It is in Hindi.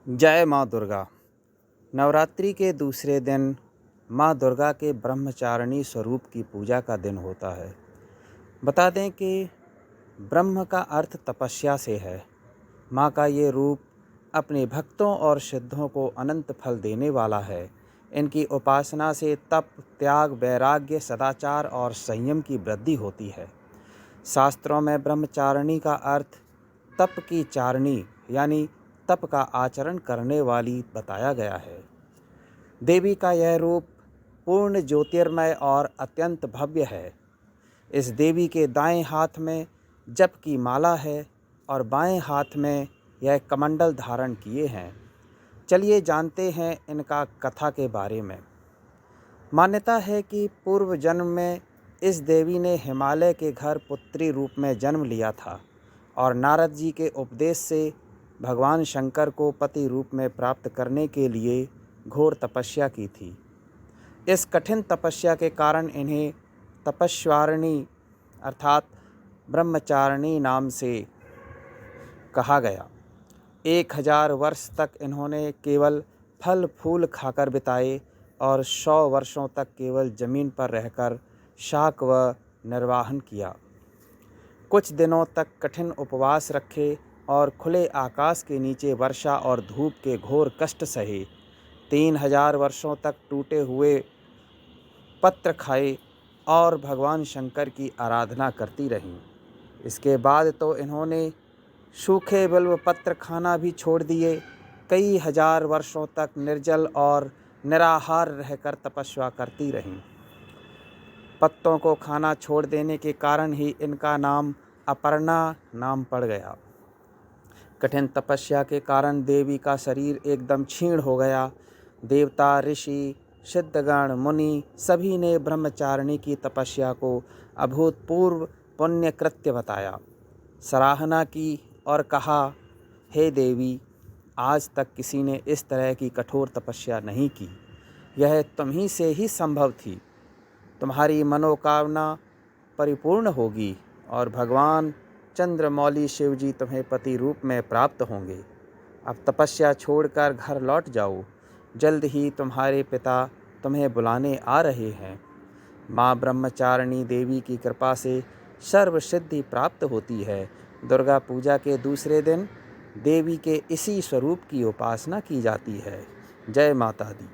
जय माँ दुर्गा। नवरात्रि के दूसरे दिन माँ दुर्गा के ब्रह्मचारिणी स्वरूप की पूजा का दिन होता है। बता दें कि ब्रह्म का अर्थ तपस्या से है। माँ का ये रूप अपने भक्तों और सिद्धों को अनंत फल देने वाला है। इनकी उपासना से तप, त्याग, वैराग्य, सदाचार और संयम की वृद्धि होती है। शास्त्रों में ब्रह्मचारिणी का अर्थ तप की चारिणी यानी तप का आचरण करने वाली बताया गया है। देवी का यह रूप पूर्ण ज्योतिर्मय और अत्यंत भव्य है। इस देवी के दाएं हाथ में जप की माला है और बाएं हाथ में यह कमंडल धारण किए हैं। चलिए जानते हैं इनका कथा के बारे में। मान्यता है कि पूर्व जन्म में इस देवी ने हिमालय के घर पुत्री रूप में जन्म लिया था और नारद जी के उपदेश से भगवान शंकर को पति रूप में प्राप्त करने के लिए घोर तपस्या की थी। इस कठिन तपस्या के कारण इन्हें तपस्वारिणी अर्थात ब्रह्मचारिणी नाम से कहा गया। 1000 वर्ष तक इन्होंने केवल फल फूल खाकर बिताए और 100 वर्षों तक केवल जमीन पर रहकर शाक व निर्वाहन किया। कुछ दिनों तक कठिन उपवास रखे और खुले आकाश के नीचे वर्षा और धूप के घोर कष्ट सहे। 3000 वर्षों तक टूटे हुए पत्र खाए और भगवान शंकर की आराधना करती रहीं। इसके बाद तो इन्होंने सूखे बिल्व पत्र खाना भी छोड़ दिए। कई हजार वर्षों तक निर्जल और निराहार रहकर तपस्या करती रहीं। पत्तों को खाना छोड़ देने के कारण ही इनका नाम अपर्णा नाम पड़ गया। कठिन तपस्या के कारण देवी का शरीर एकदम क्षीण हो गया। देवता, ऋषि, सिद्धगण, मुनि सभी ने ब्रह्मचारिणी की तपस्या को अभूतपूर्व पुण्य कृत्य बताया, सराहना की और कहा, हे देवी, आज तक किसी ने इस तरह की कठोर तपस्या नहीं की। यह तुम ही से ही संभव थी। तुम्हारी मनोकामना परिपूर्ण होगी और भगवान चंद्रमौली शिव जी तुम्हें पति रूप में प्राप्त होंगे। अब तपस्या छोड़कर घर लौट जाओ। जल्द ही तुम्हारे पिता तुम्हें बुलाने आ रहे हैं। माँ ब्रह्मचारिणी देवी की कृपा से सर्व सिद्धि प्राप्त होती है। दुर्गा पूजा के दूसरे दिन देवी के इसी स्वरूप की उपासना की जाती है। जय माता दी।